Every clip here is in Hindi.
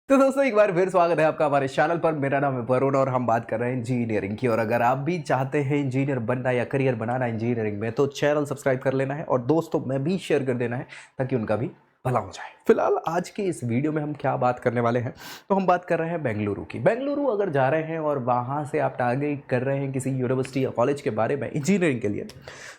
तो दोस्तों एक बार फिर स्वागत है आपका हमारे चैनल पर। मेरा नाम है वरुण और हम बात कर रहे हैं इंजीनियरिंग की। और अगर आप भी चाहते हैं इंजीनियर बनना या करियर बनाना इंजीनियरिंग में, तो चैनल सब्सक्राइब कर लेना है और दोस्तों में भी शेयर कर देना है ताकि उनका भी भला हो जाए। फिलहाल आज के इस वीडियो में हम क्या बात करने वाले हैं, तो हम बात कर रहे हैं बेंगलुरु की। बेंगलुरु अगर जा रहे हैं और वहाँ से आप टारगेट कर रहे हैं किसी यूनिवर्सिटी या कॉलेज के बारे में इंजीनियरिंग के लिए,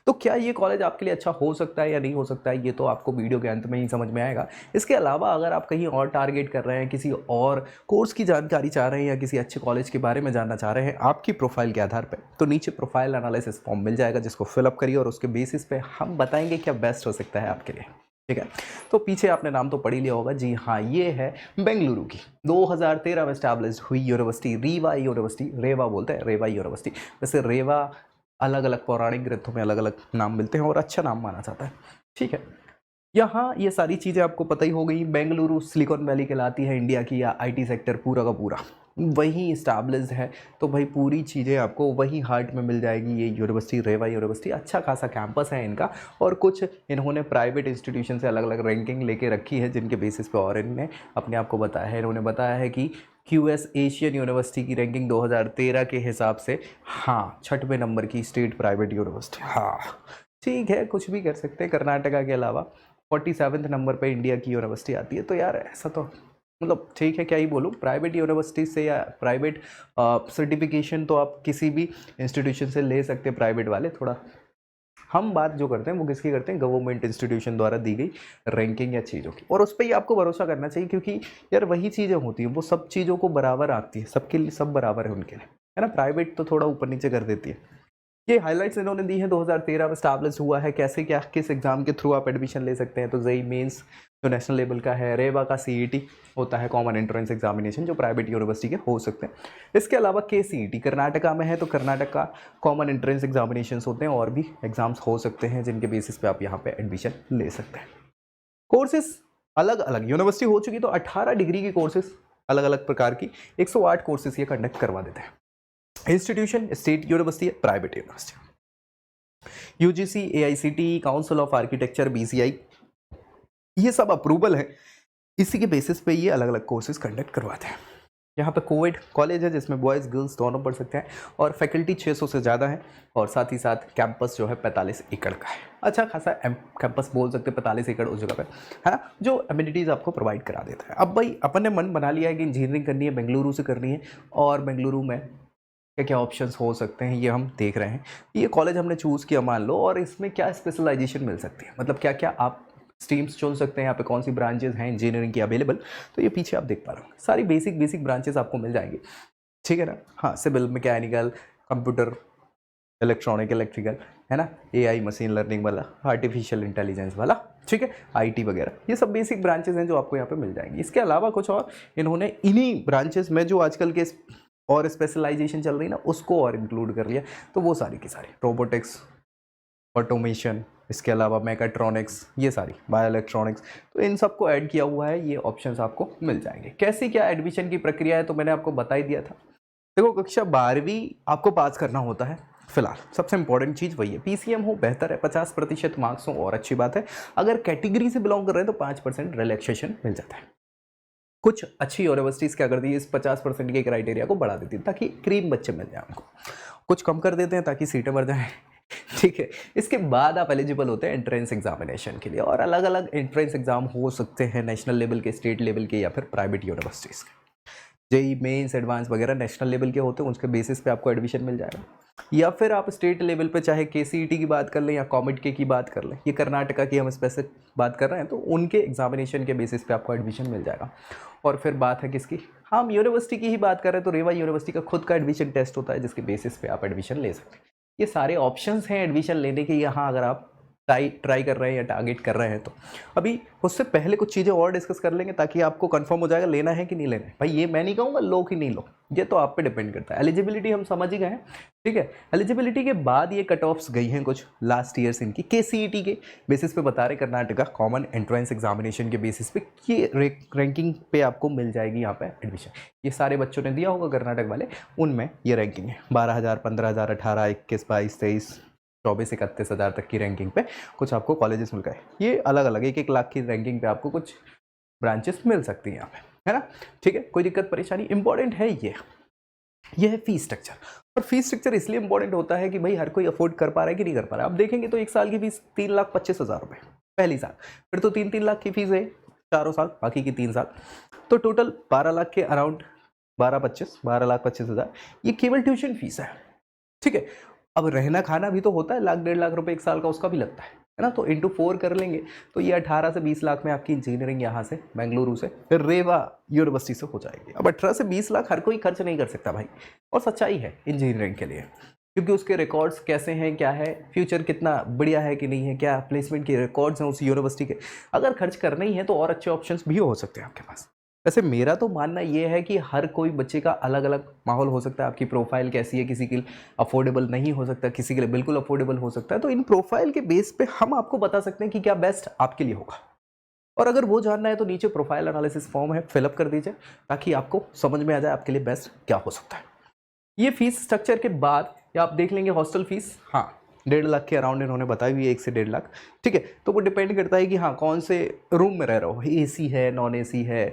तो क्या ये कॉलेज आपके लिए अच्छा हो सकता है या नहीं हो सकता है, ये तो आपको वीडियो के अंत में ही समझ में आएगा। इसके अलावा अगर आप कहीं और टारगेट कर रहे हैं, किसी और कोर्स की जानकारी चाह रहे हैं या किसी अच्छे कॉलेज के बारे में जानना चाह रहे हैं आपकी प्रोफाइल के आधार पर, तो नीचे प्रोफाइल एनालिसिस फॉर्म मिल जाएगा, जिसको फिलअप करिए और उसके बेसिस पे हम बताएंगे क्या बेस्ट हो सकता है आपके लिए। ठीक है, तो पीछे आपने नाम तो पढ़ ही लिया होगा। जी हाँ, ये है बेंगलुरु की 2013 में स्टैब्लिश हुई यूनिवर्सिटी, रीवा यूनिवर्सिटी, रेवा बोलते हैं, रेवा यूनिवर्सिटी। वैसे रेवा अलग अलग पौराणिक ग्रंथों में अलग अलग नाम मिलते हैं और अच्छा नाम माना जाता है। ठीक है, यहाँ ये सारी चीज़ें आपको पता ही हो गई। बेंगलुरु सिलिकॉन वैली कहलाती है इंडिया की, या आईटी सेक्टर पूरा का पूरा वहीं इस्टेब्लिश्ड है, तो भाई पूरी चीज़ें आपको वहीं हार्ट में मिल जाएगी। ये यूनिवर्सिटी, रेवा यूनिवर्सिटी, अच्छा खासा कैंपस है इनका। और कुछ इन्होंने प्राइवेट इंस्टीट्यूशन से अलग अलग रैंकिंग लेके रखी है, जिनके बेसिस पे और इन्होंने अपने आप को बताया है। इन्होंने बताया है कि क्यूएस एशियन यूनिवर्सिटी की रैंकिंग 2013 के हिसाब से, हाँ, 6वें नंबर की स्टेट प्राइवेट यूनिवर्सिटी। हाँ ठीक है, कुछ भी कर सकते हैं। कर्नाटका के अलावा 47वें नंबर पे इंडिया की यूनिवर्सिटी आती है। तो यार ऐसा तो मतलब ठीक है, क्या ही बोलूँ, प्राइवेट यूनिवर्सिटी से या प्राइवेट सर्टिफिकेशन तो आप किसी भी इंस्टीट्यूशन से ले सकते हैं, प्राइवेट वाले। थोड़ा हम बात जो करते हैं वो किसकी करते हैं, गवर्नमेंट इंस्टीट्यूशन द्वारा दी गई रैंकिंग या चीज़ों की, और उस पर ही आपको भरोसा करना चाहिए, क्योंकि यार वही चीज़ें होती हैं, वो सब चीज़ों को बराबर आती है, सबके लिए सब बराबर है उनके लिए, है ना। प्राइवेट तो थोड़ा ऊपर नीचे कर देती है। ये हाइलाइट्स इन्होंने दी हैं, 2013 में स्टैब्लिश हुआ है। कैसे क्या, किस एग्जाम के थ्रू आप एडमिशन ले सकते हैं, तो जेई मेंस जो नेशनल लेवल का है, रेवा का सीईटी होता है, कॉमन एंट्रेंस एग्जामिनेशन, जो प्राइवेट यूनिवर्सिटी के हो सकते हैं। इसके अलावा केसीईटी कर्नाटका में है, तो कर्नाटक का कॉमन एंट्रेंस एग्जामिनेशन होते हैं, और भी एग्जाम्स हो सकते हैं जिनके बेसिस पे आप यहाँ पे एडमिशन ले सकते हैं। कोर्सेज अलग अलग यूनिवर्सिटी हो चुकी, तो 18 डिग्री की कोर्सेज अलग अलग प्रकार की 108 कोर्सेज ये कंडक्ट करवा देते हैं। इंस्टीट्यूशन स्टेट यूनिवर्सिटी है, private university, UGC, AICT, council of architecture, BCI, ये सब अप्रूवल है। इसी के बेसिस पे ये अलग अलग कोर्सेज कंडक्ट करवाते हैं। यहाँ पे कोविड कॉलेज है, जिसमें बॉयज़ गर्ल्स दोनों पढ़ सकते हैं, और फैकल्टी 600 से ज़्यादा है, और साथ ही साथ कैंपस जो है 45 एकड़ का है। अच्छा खासा कैंपस बोल सकते हैं, 45 एकड़ उस जगह पे, है ना, जो एमिनिटीज़ आपको प्रोवाइड करा देता है। अब भाई अपन ने मन बना लिया है कि इंजीनियरिंग करनी है, बेंगलुरु से करनी है, और बेंगलुरु में क्या क्या ऑप्शंस हो सकते हैं ये हम देख रहे हैं। ये कॉलेज हमने चूज़ किया मान लो, और इसमें क्या स्पेशलाइजेशन मिल सकती है, मतलब क्या क्या आप स्ट्रीम्स चुन सकते हैं, यहाँ पे कौन सी ब्रांचेज हैं इंजीनियरिंग की अवेलेबल। तो ये पीछे आप देख पा रहे हो, सारी बेसिक ब्रांचेस आपको मिल जाएंगी। ठीक है ना। हाँ, civil, mechanical, computer, electronic, electrical, है ना, एआई, मशीन लर्निंग वाला, आर्टिफिशियल इंटेलिजेंस वाला, ठीक है, आईटी वगैरह, ये सब बेसिक ब्रांचेस हैं जो आपको यहाँ पे मिल जाएंगी। इसके अलावा कुछ और इन्होंने इन्हीं ब्रांचेस में जो आजकल के और स्पेशलाइजेशन चल रही है ना, उसको और इंक्लूड कर लिया। तो वो सारी की सारी रोबोटिक्स, ऑटोमेशन, इसके अलावा मैकाट्रॉनिक्स, ये सारी बायो इलेक्ट्रॉनिक्स, तो इन सबको ऐड किया हुआ है। ये ऑप्शंस आपको मिल जाएंगे। कैसी क्या एडमिशन की प्रक्रिया है, तो मैंने आपको बता ही दिया था। देखो, कक्षा 12वीं आपको पास करना होता है। फिलहाल सबसे इंपॉर्टेंट चीज़ वही है, पीसीएम हो बेहतर है, 50% मार्क्स हो और अच्छी बात है। अगर कैटेगरी से बिलोंग कर रहे हैं तो 5% रिलैक्सेशन मिल जाता है। कुछ अच्छी यूनिवर्सिटीज़ क्या करती है, इस 50% के क्राइटेरिया को बढ़ा देती है ताकि क्रीम बच्चे मिल जाए उनको, कुछ कम कर देते हैं ताकि सीटें बढ़ जाएं। ठीक है, इसके बाद आप एलिजिबल होते हैं एंट्रेंस एग्जामिनेशन के लिए, और अलग अलग एंट्रेंस एग्जाम हो सकते हैं, नेशनल लेवल के, स्टेट लेवल के, या फिर प्राइवेट यूनिवर्सिटीज़ के। जेई मेंस, एडवांस वगैरह नेशनल लेवल के होते हैं, उसके बेसिस पे आपको एडमिशन मिल जाएगा। या फिर आप स्टेट लेवल पे चाहे केसीईटी की बात कर लें या कॉमेट के की बात कर लें, ये कर्नाटका की हम स्पेसिफिक बात कर रहे हैं, तो उनके एग्जामिनेशन के बेसिस पे आपको एडमिशन मिल जाएगा। और फिर बात है किसकी, हम यूनिवर्सिटी की ही बात कर रहे हैं, तो रेवा यूनिवर्सिटी का खुद का एडमिशन टेस्ट होता है, जिसके बेसिस पे आप एडमिशन ले सकते हैं। ये सारे ऑप्शंस हैं एडमिशन लेने के यहाँ, अगर आप ट्राई कर रहे हैं या टारगेट कर रहे हैं तो। अभी उससे पहले कुछ चीज़ें और डिस्कस कर लेंगे ताकि आपको कंफर्म हो जाएगा लेना है कि नहीं लेना है। भाई ये मैं नहीं कहूँगा लो कि नहीं लो, ये तो आप पे डिपेंड करता है। एलिजिबिलिटी हम समझ ही गए हैं, ठीक है। एलिजिबिलिटी के बाद ये कट ऑफ्स गई हैं कुछ लास्ट ईयर्स इनकी, केसीईटी के बेसिस पे बता रहे, कर्नाटका कॉमन एंट्रेंस एग्जामिनेशन के बेसिस पे ये रैंकिंग पे आपको मिल जाएगी यहाँ पे एडमिशन। ये सारे बच्चों ने दिया होगा कर्नाटक वाले, उनमें ये रैंकिंग है 12,000, 15,000, 18, 21, 22, 23, 24, 31 हज़ार तक की रैंकिंग पे कुछ आपको कॉलेजेस मिल गए। ये अलग अलग 1-1 लाख की रैंकिंग पे आपको कुछ ब्रांचेस मिल सकती हैं यहाँ पे। है ना। ठीक है, कोई दिक्कत परेशानी, इंपॉर्टेंट है ये है फीस स्ट्रक्चर। और फीस स्ट्रक्चर इसलिए इंपॉर्टेंट होता है कि भाई हर कोई अफोर्ड कर पा रहा है कि नहीं कर पा रहा है। आप देखेंगे तो एक साल की फीस 3,25,000 रुपये पहली साल, फिर तो 3-3 लाख की फीस है चारों साल, बाकी की 3 साल, तो टोटल 12 लाख के अराउंड, 12,25,000 ये केवल ट्यूशन फीस है। ठीक है, अब रहना खाना भी तो होता है, 1,00,000-1.5 लाख रुपए एक साल का उसका भी लगता है ना। तो इंटू 4 कर लेंगे तो ये 18 से 20 लाख में आपकी इंजीनियरिंग यहाँ से बेंगलुरु से फिर रेवा यूनिवर्सिटी से हो जाएगी। अब 18 से 20 लाख हर कोई खर्च नहीं कर सकता भाई, और सच्चाई है इंजीनियरिंग के लिए, क्योंकि उसके रिकॉर्ड्स कैसे हैं, क्या है, फ्यूचर कितना बढ़िया है कि नहीं है, क्या प्लेसमेंट के रिकॉर्ड्स हैं उस यूनिवर्सिटी के। अगर खर्च करना ही है तो और अच्छे ऑप्शंस भी हो सकते हैं आपके पास। वैसे मेरा तो मानना ये है कि हर कोई बच्चे का अलग अलग माहौल हो सकता है, आपकी प्रोफाइल कैसी है, किसी के लिए अफोर्डेबल नहीं हो सकता, किसी के लिए बिल्कुल अफोर्डेबल हो सकता है। तो इन प्रोफाइल के बेस पे हम आपको बता सकते हैं कि क्या बेस्ट आपके लिए होगा। और अगर वो जानना है तो नीचे प्रोफाइल एनालिसिस फॉर्म है, फिलअप कर दीजिए ताकि आपको समझ में आ जाए आपके लिए बेस्ट क्या हो सकता है। ये फीस स्ट्रक्चर के बाद या आप देख लेंगे हॉस्टल फीस, हाँ 1.5 लाख के अराउंड इन्होंने बताई हुई है, 1 से 1.5 लाख। ठीक है, तो वो डिपेंड करता है कि हाँ कौन से रूम में रह रहे हो, एसी है, नॉन एसी है,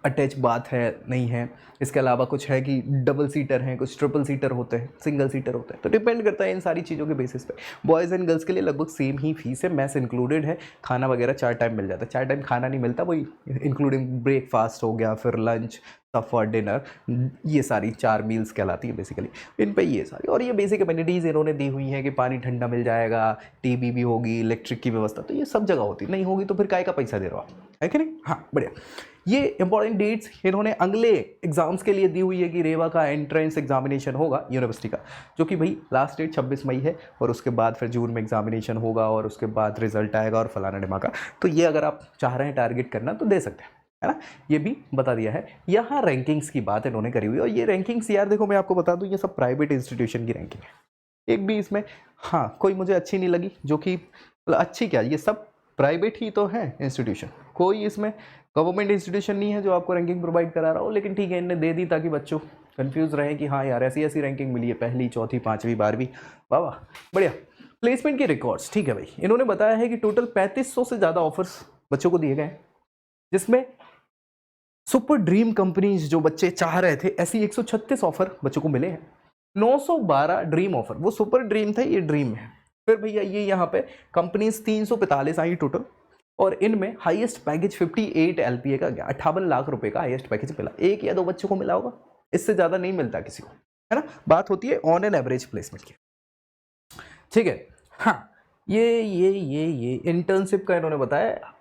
अटैच बाथ है नहीं है, इसके अलावा कुछ है कि डबल सीटर हैं, कुछ ट्रिपल सीटर होते हैं, सिंगल सीटर होते हैं, तो डिपेंड करता है इन सारी चीज़ों के बेसिस पे। बॉयज़ एंड गर्ल्स के लिए लगभग सेम ही फीस है, मैस इंक्लूडेड है, खाना वगैरह 4 टाइम मिल जाता है। 4 टाइम खाना नहीं मिलता, वही इंक्लूडिंग ब्रेकफास्ट हो गया, फिर लंच, फॉर डिनर, ये सारी 4 मील्स कहलाती है बेसिकली इन पे ये सारी। और ये बेसिक अम्यूनिटीज़ इन्होंने दी हुई है कि पानी ठंडा मिल जाएगा, टीवी भी होगी, इलेक्ट्रिक की व्यवस्था, तो ये सब जगह होती, नहीं होगी तो फिर काय का पैसा दे रहे हो आप, है कि नहीं। हाँ बढ़िया, ये इंपॉर्टेंट डेट्स इन्होंने अगले एग्जाम्स के लिए दी हुई है कि रेवा का एंट्रेंस एग्जामिनेशन होगा यूनिवर्सिटी का, जो कि भाई लास्ट डेट 26 मई है, और उसके बाद फिर जून में एग्जामिनेशन होगा, और उसके बाद रिजल्ट आएगा और फलाना ढिमाका। तो ये अगर आप चाह रहे हैं टारगेट करना तो दे सकते हैं, है ना, ये भी बता दिया है। यहाँ रैंकिंग्स की बात इन्होंने करी हुई है, और ये रैंकिंग्स यार देखो मैं आपको बता दूँ ये सब प्राइवेट इंस्टीट्यूशन की रैंकिंग है, एक भी इसमें हाँ कोई मुझे अच्छी नहीं लगी, जो कि अच्छी क्या, ये सब प्राइवेट ही तो है इंस्टीट्यूशन, कोई इसमें गवर्नमेंट इंस्टीट्यूशन नहीं है जो आपको रैंकिंग प्रोवाइड करा रहा हो। लेकिन ठीक है, इनने दे दी ताकि बच्चों कंफ्यूज रहे कि हाँ यार ऐसी ऐसी रैंकिंग मिली है, पहली, चौथी, 5वीं, 12वीं, वाह वाह बढ़िया। प्लेसमेंट के रिकॉर्ड्स, ठीक है भाई, इन्होंने बताया है कि टोटल 3500 से ज़्यादा ऑफर्स बच्चों को दिए गए, जिसमें सुपर ड्रीम कंपनीज जो बच्चे चाह रहे थे, ऐसी 136 ऑफर बच्चों को मिले हैं। 912 ड्रीम ऑफर, वो सुपर ड्रीम था, ये ड्रीम है। फिर भैया ये यहाँ पे कंपनीज 345 आई टोटल, और इनमें हाईएस्ट पैकेज 58 एलपीए का गया, 58 लाख रुपए का हाईएस्ट पैकेज मिला। 1 या 2 बच्चों को मिला होगा, इससे ज्यादा नहीं मिलता किसी को, है ना। बात होती है ऑन एन एवरेज प्लेसमेंट की, ठीक है। हाँ ये इंटर्नशिप का इन्होंने बताया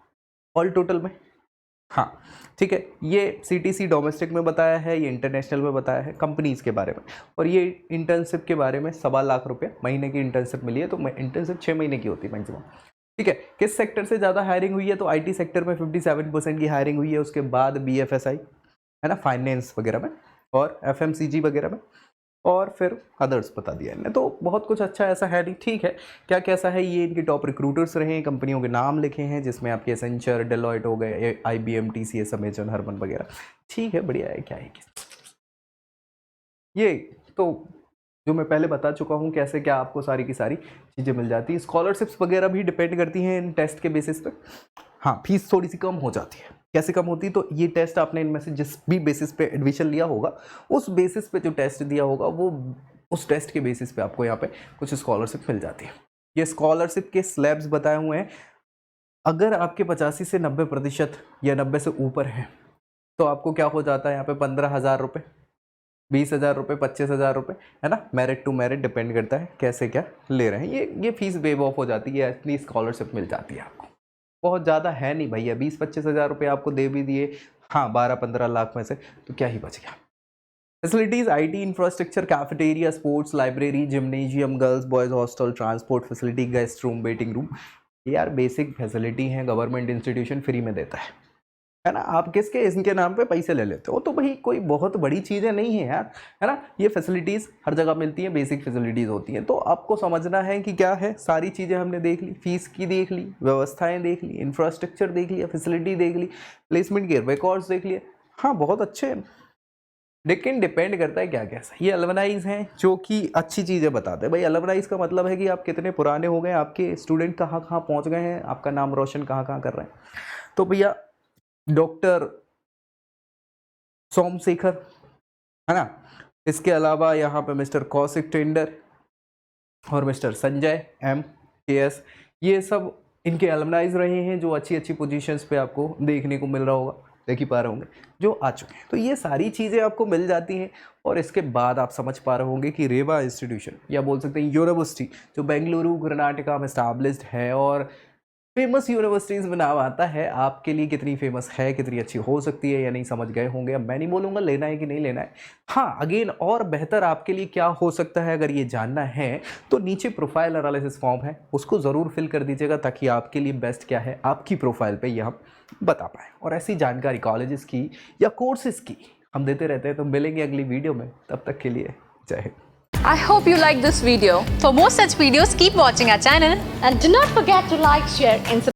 ऑल टोटल में, हाँ ठीक है। ये सीटीसी डोमेस्टिक में बताया है, ये इंटरनेशनल में बताया है कंपनीज के बारे में। और ये इंटर्नशिप के बारे में 1.25 लाख रुपये महीने की इंटर्नशिप मिली है, तो इंटर्नशिप 6 महीने की होती है मैक्सिमम, ठीक है। किस सेक्टर से ज़्यादा हायरिंग हुई है, तो आईटी सेक्टर में 57% की हायरिंग हुई है, उसके बाद बीएफएसआई है ना, फाइनेंस वगैरह में, और एफएमसीजी वगैरह में, और फिर अदर्स बता दिया इन्होंने। तो बहुत कुछ अच्छा ऐसा है नहीं, ठीक है। क्या कैसा है, ये इनके टॉप रिक्रूटर्स रहे हैं, कंपनियों के नाम लिखे हैं, जिसमें आपके एसेंचर, डेलॉयट हो गए, आईबीएम, टीसीएस, अमेजन, हरमन वगैरह, ठीक है बढ़िया है। क्या है ये तो जो मैं पहले बता चुका हूँ कैसे क्या आपको सारी की सारी चीज़ें मिल जाती है। स्कॉलरशिप्स वगैरह भी डिपेंड करती हैं इन टेस्ट के बेसिस पे, हाँ फीस थोड़ी सी कम हो जाती है। कैसे कम होती है, तो ये टेस्ट आपने इनमें से जिस भी बेसिस पे एडमिशन लिया होगा, उस बेसिस पे जो टेस्ट दिया होगा, वो उस टेस्ट के बेसिस पे आपको यहाँ पे कुछ स्कॉलरशिप मिल जाती है। ये स्कॉलरशिप के स्लैब्स बताए हुए हैं। अगर आपके 85 से 90% या 90 से ऊपर है, तो आपको क्या हो जाता है यहाँ पे 15,000 रुपये, 20,000 रुपये, 25,000 रुपये, है ना। मेरिट टू मेरिट डिपेंड करता है कैसे क्या ले रहे हैं। ये फीस वेव ऑफ हो जाती है, इतनी स्कॉलरशिप मिल जाती है आपको। बहुत ज़्यादा है नहीं भैया, 20-25,000 रुपये आपको दे भी दिए, हाँ 12-15 लाख में से तो क्या ही बच गया। Facilities, IT infrastructure, cafeteria, sports, library, gymnasium, girls boys hostel, transport facility, guest room, waiting room, यार बेसिक फैसिलिटी है, गवर्नमेंट इंस्टीट्यूशन फ्री में देता है ना। आप किसके इनके नाम पे पैसे ले लेते हो, तो भाई कोई बहुत बड़ी चीज़ें नहीं है यार, है ना। ये फैसिलिटीज़ हर जगह मिलती हैं, बेसिक फैसिलिटीज़ होती हैं। तो आपको समझना है कि क्या है, सारी चीज़ें हमने देख ली, फीस की देख ली, व्यवस्थाएं देख ली, इंफ्रास्ट्रक्चर देख लिया, फैसिलिटी देख ली, प्लेसमेंट के रिकॉर्ड्स देख लिए, हाँ बहुत अच्छे हैं। लेकिन डिपेंड करता है क्या क्या। ये अलमनाइज हैं जो कि अच्छी चीज़ें बताते हैं भाई। अलमनाइज का मतलब है कि आप कितने पुराने हो गए, आपके स्टूडेंट कहाँ कहाँ पहुँच गए हैं, आपका नाम रोशन कहाँ कहाँ कर रहे हैं। तो भैया डॉक्टर सोमशेखर, है ना। इसके अलावा यहाँ पे मिस्टर कौशिक टेंडर और मिस्टर संजय MKS, ये सब इनके एलमनाइज रहे हैं जो अच्छी अच्छी पोजीशंस पे आपको देखने को मिल रहा होगा, देख ही पा रहे होंगे, जो आ चुके हैं। तो ये सारी चीज़ें आपको मिल जाती हैं और इसके बाद आप समझ पा रहे होंगे कि रेवा इंस्टीट्यूशन या बोल सकते हैं यूनिवर्सिटी जो बेंगलुरु कर्नाटका में स्टैब्लिश्ड है और फेमस यूनिवर्सिटीज़ में नाम आता है, आपके लिए कितनी फेमस है, कितनी अच्छी हो सकती है या नहीं समझ गए होंगे। अब मैं नहीं बोलूँगा लेना है कि नहीं लेना है, हाँ अगेन और बेहतर आपके लिए क्या हो सकता है अगर ये जानना है तो नीचे प्रोफाइल एनालिसिस फॉर्म है, उसको ज़रूर फिल कर दीजिएगा ताकि आपके लिए बेस्ट क्या है आपकी प्रोफाइल पे ये हम बता पाएँ। और ऐसी जानकारी कॉलेजेस की या कोर्सेज़ की हम देते रहते हैं। तो मिलेंगे अगली वीडियो में, तब तक के लिए जय Hind. I hope you like this video. For more such videos, keep watching our channel. And do not forget to like, share and subscribe.